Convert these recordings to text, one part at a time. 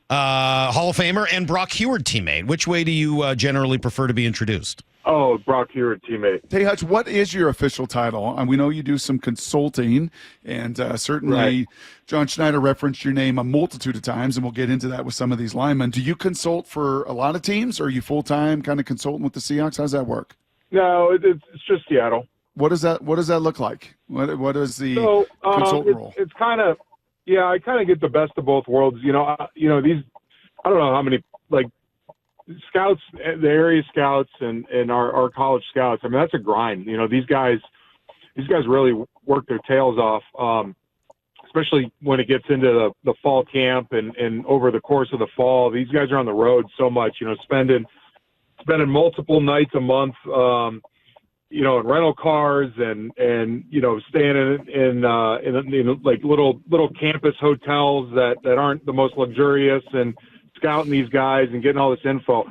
Hall of Famer and Brock Huard teammate. Which way do you generally prefer to be introduced? Oh, Brock Huard teammate. Hey, Hutch, what is your official title? And we know you do some consulting, and certainly Right. John Schneider referenced your name a multitude of times, and we'll get into that with some of these linemen. Do you consult for a lot of teams, or are you full-time kind of consulting with the Seahawks? How does that work? No, it's just Seattle. What does that look like? What is the consultant role? It's kind of, yeah, I kind of get the best of both worlds. These, I don't know how many, like, scouts, the area scouts and our college scouts. I mean, that's a grind. These guys really work their tails off, especially when it gets into the fall camp and over the course of the fall. These guys are on the road so much, spending multiple nights a month, in rental cars and staying in like little campus hotels that aren't the most luxurious and scouting these guys and getting all this info.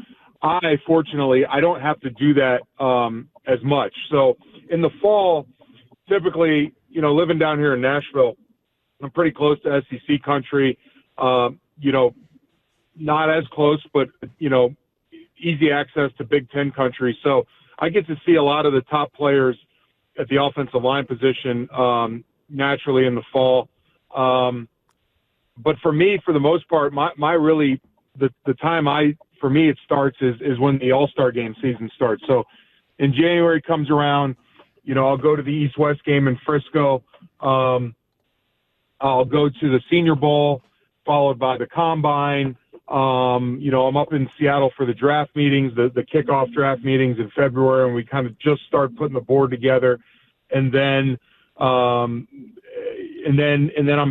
Fortunately, I don't have to do that as much. So in the fall, typically, living down here in Nashville, I'm pretty close to SEC country. Not as close, but easy access to Big Ten country. So I get to see a lot of the top players at the offensive line position naturally in the fall. But for me, for the most part, my really the time for me it starts is when the All-Star game season starts. So in January comes around, I'll go to the East-West game in Frisco. I'll go to the Senior Bowl, followed by the Combine. I'm up in Seattle for the draft meetings, the kickoff draft meetings in February, and we kind of just start putting the board together. And then I'm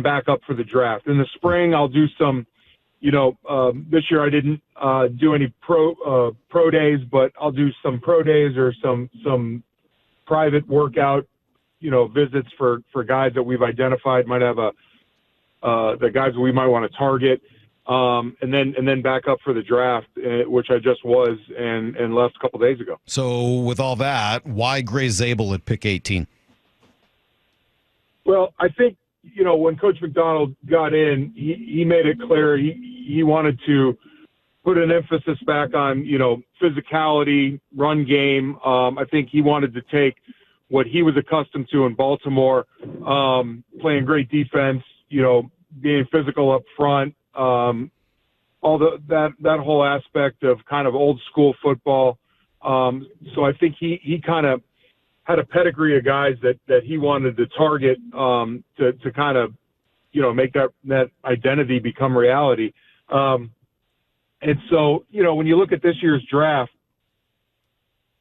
back up for the draft. In the spring, I'll do some, this year I didn't do any pro days, but I'll do some pro days or some private workout, visits for guys that we've identified might have the guys that we might want to target. And then back up for the draft, which I just was and left a couple days ago. So with all that, why Grey Zabel at pick 18? Well, I think, when Coach McDonald got in, he made it clear he wanted to put an emphasis back on, physicality, run game. I think he wanted to take what he was accustomed to in Baltimore, playing great defense, being physical up front, all that whole aspect of kind of old school football. So I think he kind of had a pedigree of guys that he wanted to target to kind of, make that identity become reality. And so, when you look at this year's draft,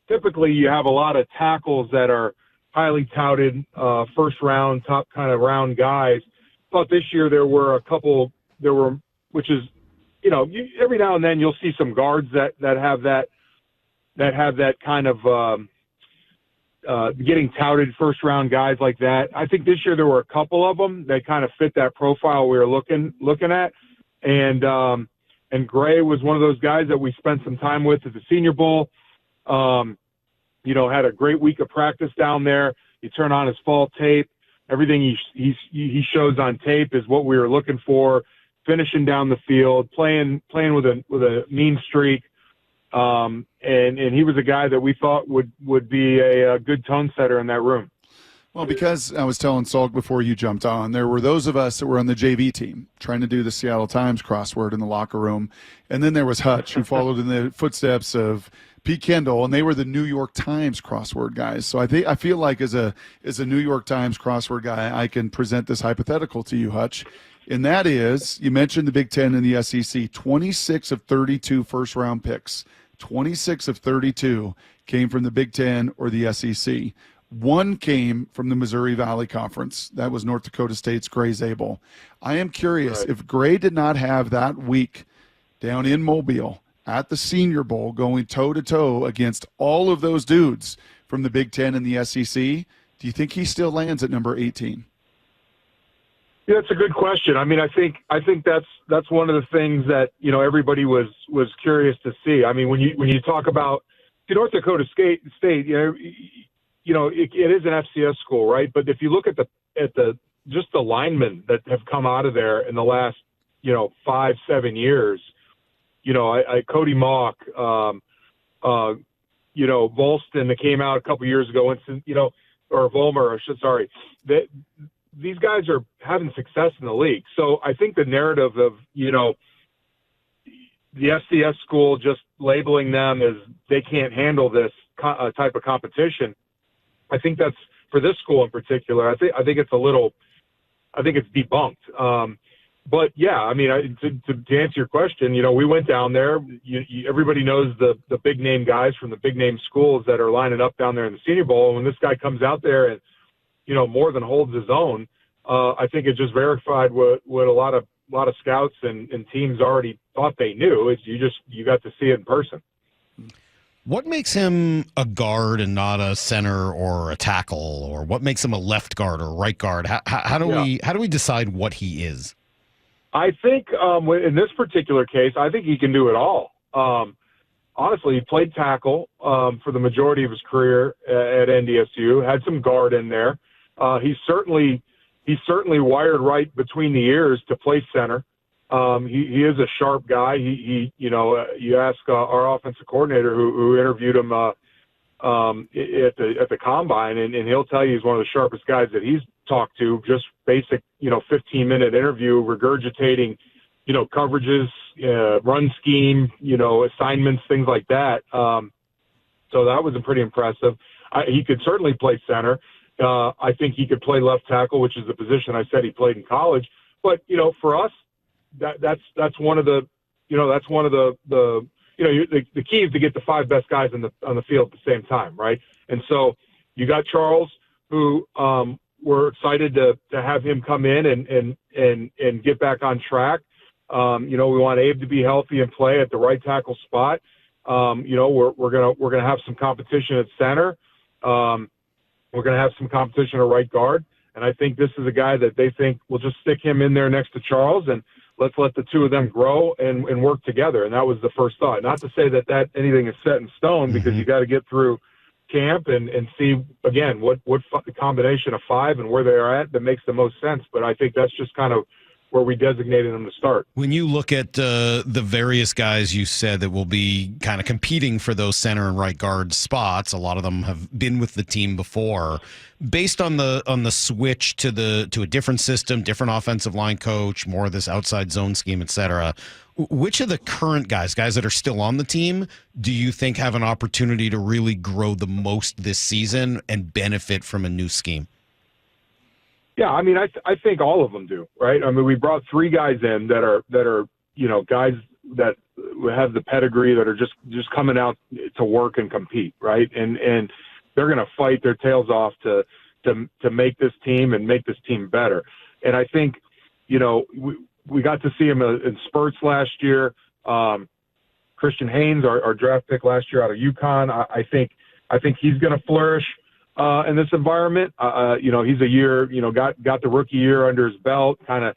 typically you have a lot of tackles that are highly touted, first round, top kind of round guys. But this year there were a couple, which is, every now and then you'll see some guards that have that kind of getting touted first round guys like that. I think this year there were a couple of them that kind of fit that profile we were looking at. And Grey was one of those guys that we spent some time with at the Senior Bowl. Had a great week of practice down there. You turn on his fall tape. Everything he shows on tape is what we were looking for. Finishing down the field, playing with a mean streak, and he was a guy that we thought would be a good tone setter in that room. Well, because I was telling Salk before you jumped on, there were those of us that were on the JV team trying to do the Seattle Times crossword in the locker room, and then there was Hutch, who followed in the footsteps of Pete Kendall, and they were the New York Times crossword guys. So I feel like as a New York Times crossword guy, I can present this hypothetical to you, Hutch. And that is, you mentioned the Big Ten and the SEC, 26 of 32 first-round picks. 26 of 32 came from the Big Ten or the SEC. One came from the Missouri Valley Conference. That was North Dakota State's Grey Zabel. I am curious, if Grey did not have that week down in Mobile at the Senior Bowl going toe-to-toe against all of those dudes from the Big Ten and the SEC, do you think he still lands at number 18? Yeah, that's a good question. I mean, I think that's one of the things that everybody was curious to see. I mean, when you talk about North Dakota State, it is an FCS school, right? But if you look at the just the linemen that have come out of there in the last 5-7 years. Cody Mock, Volston that came out a couple years ago, or Volmer, sorry, these guys are having success in the league. So I think the narrative of, the FCS school just labeling them as they can't handle this type of competition, I think that's, for this school in particular, I think it's debunked. But yeah, I mean, to answer your question, we went down there. Everybody knows the big name guys from the big name schools that are lining up down there in the Senior Bowl. And when this guy comes out there and, more than holds his own, I think it just verified what a lot of scouts and teams already thought they knew. Is you got to see it in person. What makes him a guard and not a center or a tackle, or what makes him a left guard or right guard? How do we decide what he is? I think in this particular case, I think he can do it all. Honestly, he played tackle for the majority of his career at NDSU. Had some guard in there. He's certainly wired right between the ears to play center. He is a sharp guy. You ask our offensive coordinator who interviewed him at the combine, and he'll tell you he's one of the sharpest guys that he's talked to. Just basic, 15-minute interview, regurgitating, coverages, run scheme, assignments, things like that. So that was pretty impressive. He could certainly play center. I think he could play left tackle, which is the position I said he played in college. But for us, that's one of the key is to get the 5 best guys on the field at the same time, right? And so you got Charles, who we're excited to have him come in and get back on track. We want Abe to be healthy and play at the right tackle spot. We're gonna have some competition at center. We're gonna have some competition at right guard, and I think this is a guy that they think will just stick him in there next to Charles, and let's let the two of them grow and work together. And that was the first thought. Not to say that anything is set in stone, because you got to get through camp and see again what the combination of 5 and where they are at that makes the most sense. But I think that's just kind of where we designated them to start. When you look at the various guys you said that will be kind of competing for those center and right guard spots, a lot of them have been with the team before. Based on the switch to a different system, different offensive line coach, more of this outside zone scheme, et cetera, which of the current guys that are still on the team, do you think have an opportunity to really grow the most this season and benefit from a new scheme? Yeah, I mean, I think all of them do, right? I mean, we brought 3 guys in that are guys that have the pedigree, that are just coming out to work and compete, right? And they're going to fight their tails off to make this team and make this team better. And I think, we got to see him in spurts last year. Christian Haynes, our draft pick last year out of UConn, I think he's going to flourish in this environment. He's a year, got the rookie year under his belt, kind of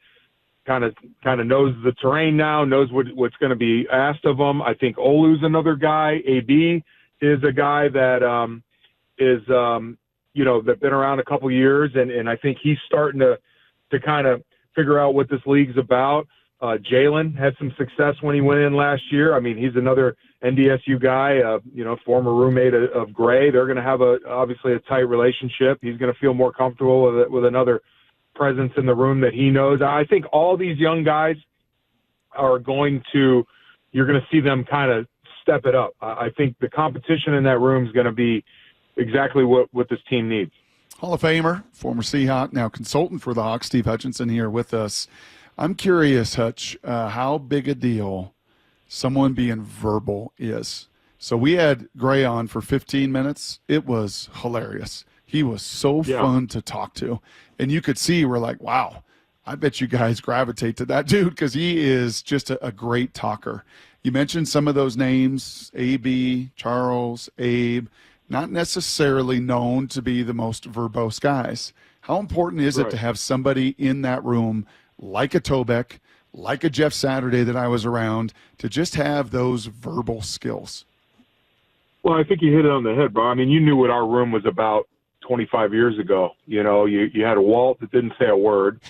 knows the terrain now, knows what's going to be asked of him. I think Olu's another guy. AB is a guy that that's been around a couple years, and I think he's starting to kind of figure out what this league's about. Jalen had some success when he went in last year. I mean, he's another NDSU guy, former roommate of Gray. They're going to have obviously a tight relationship. He's going to feel more comfortable with another presence in the room that he knows. I think all these young guys you're going to see them kind of step it up. I think the competition in that room is going to be exactly what this team needs. Hall of Famer, former Seahawk, now consultant for the Hawks, Steve Hutchinson here with us. I'm curious, Hutch, how big a deal someone being verbal is. So we had Gray on for 15 minutes. It was hilarious. He was so fun to talk to. And you could see, we're like, wow, I bet you guys gravitate to that dude, because he is just a great talker. You mentioned some of those names, AB, Charles, Abe, not necessarily known to be the most verbose guys. How important is it to have somebody in that room like a Tobeck, like a Jeff Saturday that I was around, to just have those verbal skills? Well, I think you hit it on the head, bro. I mean, you knew what our room was about 25 years ago. You had a Walt that didn't say a word.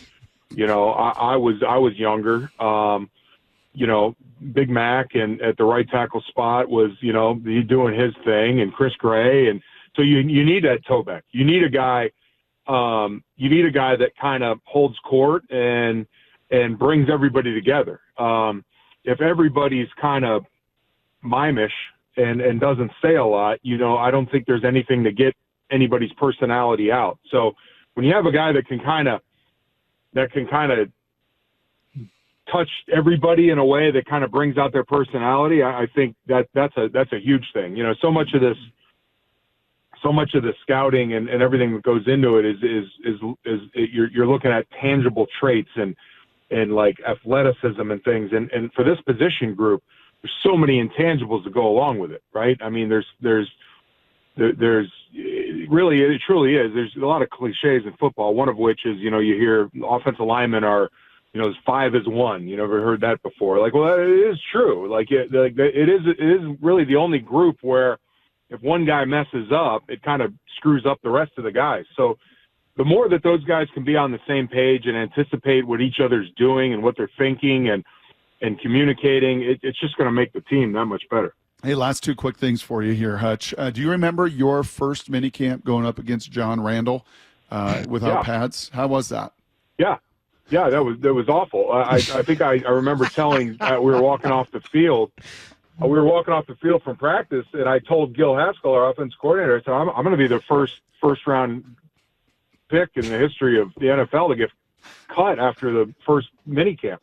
You know, I was younger. You know, Big Mac and at the right tackle spot was, you know, he doing his thing, and Chris Gray. And so you need that toe back. You need a guy that kind of holds court and brings everybody together. If everybody's kind of mimish and doesn't say a lot, you know, I don't think there's anything to get anybody's personality out. So when you have a guy that can kind of touch everybody in a way that kind of brings out their personality, I think that's a huge thing. You know, so much of the scouting and everything that goes into it is you're looking at tangible traits and like athleticism and things. And for this position group, there's so many intangibles that go along with it, right? I mean, there's really, it truly is. There's a lot of cliches in football, one of which is, you know, you hear offensive linemen are, you know, 5 is 1. You never heard that before. Like, well, it is true. Like, it is really the only group where if one guy messes up, it kind of screws up the rest of the guys. So the more that those guys can be on the same page and anticipate what each other's doing and what they're thinking and communicating, it's just going to make the team that much better. Hey, last 2 quick things for you here, Hutch. Do you remember your first minicamp going up against John Randall without pads? How was that? Yeah, that was awful. I think I remember telling we were walking off the field. We were walking off the field from practice, and I told Gil Haskell, our offense coordinator, I said, I'm going to be the first round pick in the history of the NFL to get cut after the first minicamp.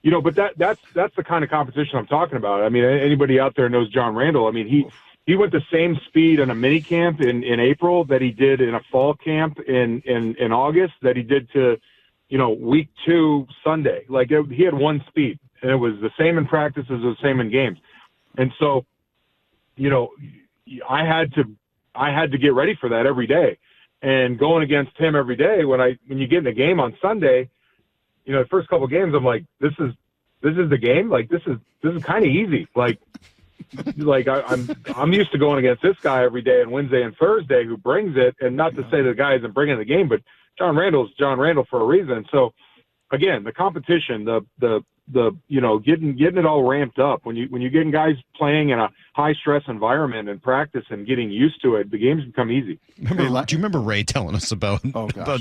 You know, but that's the kind of competition I'm talking about. I mean, anybody out there knows John Randall. I mean, he went the same speed in a mini camp in April that he did in a fall camp in August that he did to, you know, week 2 Sunday. Like he had one speed, and it was the same in practice as the same in games. And so, you know, I had to get ready for that every day, and going against him every day when you get in a game on Sunday, you know, the first couple of games, I'm like, this is the game. Like this is kind of easy. Like I'm used to going against this guy every day on Wednesday and Thursday who brings it, and not to say the guy isn't bringing the game, but John Randall's John Randall for a reason. So again, the competition, the you know, getting it all ramped up when you getting guys playing in a high stress environment and practice and getting used to it, the games become easy. Do you remember Ray telling us about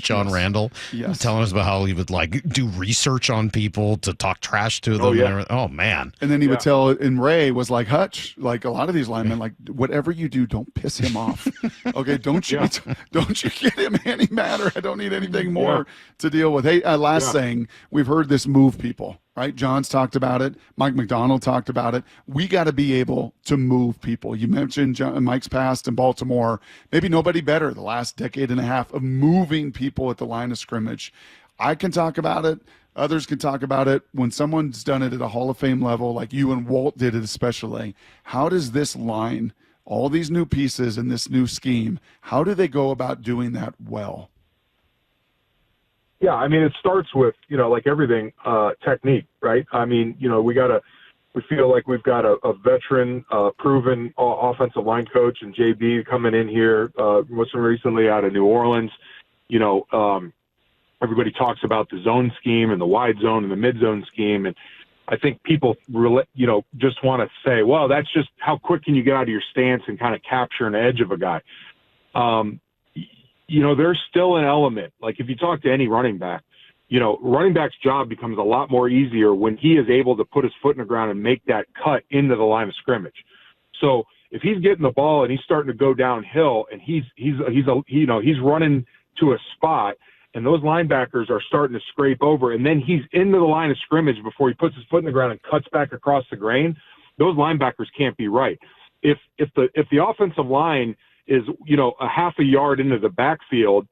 John Randall? Yes. Telling us about how he would like do research on people to talk trash to them. Oh, yeah. Oh man. And then he would tell, and Ray was like, Hutch, like a lot of these linemen, like whatever you do, don't piss him off. Okay, don't you get him any matter. I don't need anything more to deal with. Hey, last thing, we've heard this move people. Right? John's talked about it. Mike McDonald talked about it. We got to be able to move people. You mentioned Mike's past in Baltimore. Maybe nobody better the last decade and a half of moving people at the line of scrimmage. I can talk about it. Others can talk about it. When someone's done it at a Hall of Fame level, like you and Walt did it especially, how does this line, all these new pieces in this new scheme, how do they go about doing that well? Yeah, I mean, it starts with, you know, like everything, technique, right? I mean, you know, we feel like we've got a veteran, proven offensive line coach and JB coming in here, most recently out of New Orleans. You know, everybody talks about the zone scheme and the wide zone and the mid zone scheme. And I think people, you know, just want to say, well, that's just how quick can you get out of your stance and kind of capture an edge of a guy. You know, there's still an element. Like if you talk to any running back, you know, running back's job becomes a lot more easier when he is able to put his foot in the ground and make that cut into the line of scrimmage. So if he's getting the ball and he's starting to go downhill and he's running to a spot and those linebackers are starting to scrape over and then he's into the line of scrimmage before he puts his foot in the ground and cuts back across the grain, those linebackers can't be right. If the offensive line is, you know, a half a yard into the backfield,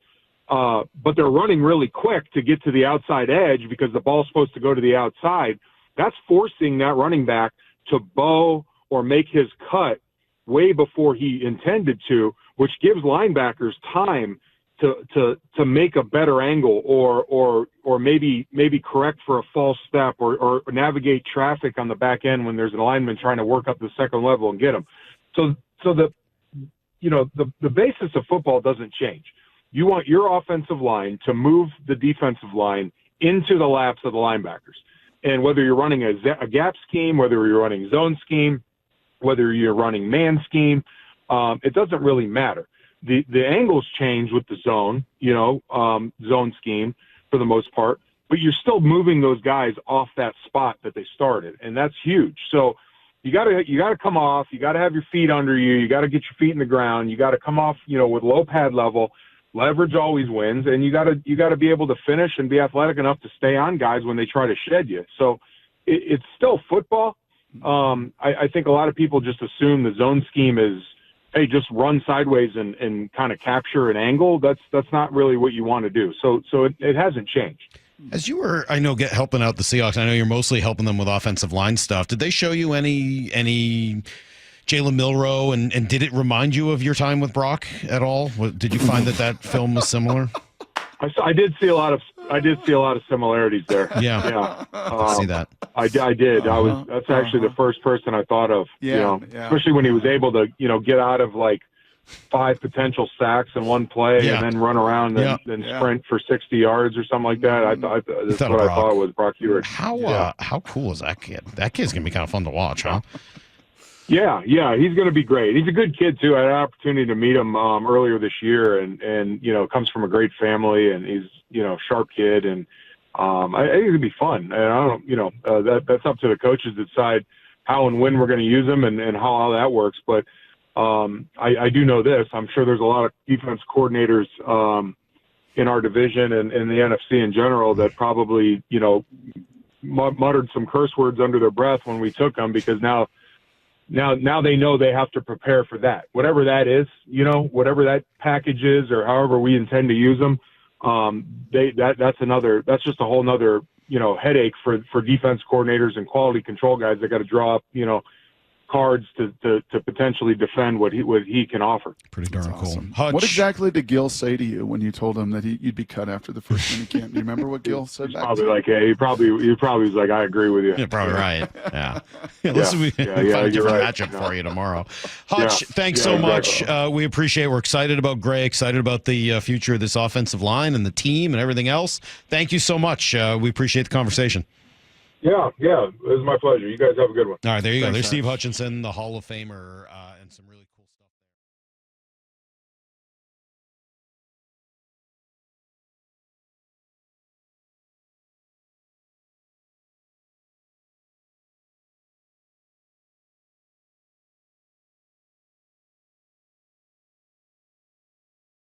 but they're running really quick to get to the outside edge because the ball's supposed to go to the outside, that's forcing that running back to bow or make his cut way before he intended to, which gives linebackers time to make a better angle or maybe correct for a false step or navigate traffic on the back end when there's an lineman trying to work up the second level and get him. So the basis of football doesn't change. You want your offensive line to move the defensive line into the laps of the linebackers. And whether you're running a gap scheme, whether you're running zone scheme, whether you're running man scheme, it doesn't really matter. The angles change with the zone, zone scheme for the most part, but you're still moving those guys off that spot that they started, and that's huge. So you gotta come off. You gotta have your feet under you. You gotta get your feet in the ground. You gotta come off, with low pad level. Leverage always wins, and you gotta be able to finish and be athletic enough to stay on guys when they try to shed you. So it's still football. I think a lot of people just assume the zone scheme is, hey, just run sideways and kind of capture an angle. That's not really what you want to do. So it hasn't changed. As you were, I know, helping out the Seahawks, I know you're mostly helping them with offensive line stuff. Did they show you any Jalen Milroe, and did it remind you of your time with Brock at all? Did you find that film was similar? I did see a lot of similarities there. Yeah. I see that. I did. That's actually the first person I thought of. Especially when he was able to, get out of like 5 potential sacks in one play and then run around and then sprint for 60 yards or something like that. That's what I thought was Brock Huard. How cool is that kid? That kid's gonna be kind of fun to watch, huh? Yeah, he's going to be great. He's a good kid too. I had an opportunity to meet him earlier this year, and comes from a great family, and he's sharp kid, and I think it'd be fun. And I don't, that's up to the coaches to decide how and when we're going to use him and how all that works. But I do know this. I'm sure there's a lot of defense coordinators in our division and in the NFC in general that probably muttered some curse words under their breath when we took him, because now they know they have to prepare for that. Whatever that is, whatever that package is, or however we intend to use them, that's just a whole nother, headache for defense coordinators and quality control guys that got to draw up, cards to potentially defend what he can offer. Pretty darn cool. Awesome. What exactly did Gil say to you when you told him that you'd be cut after the first minicamp? Do you remember what Gil said? Probably like, hey, he probably was like, I agree with you. You're probably right. Yeah. Listen, we find a different matchup for you tomorrow. Hutch, thanks so much. We appreciate it. We're excited about Grey, excited about the future of this offensive line and the team and everything else. Thank you so much. We appreciate the conversation. Yeah, it was my pleasure. You guys have a good one. All right, there you go. There's Steve Hutchinson, the Hall of Famer, and some really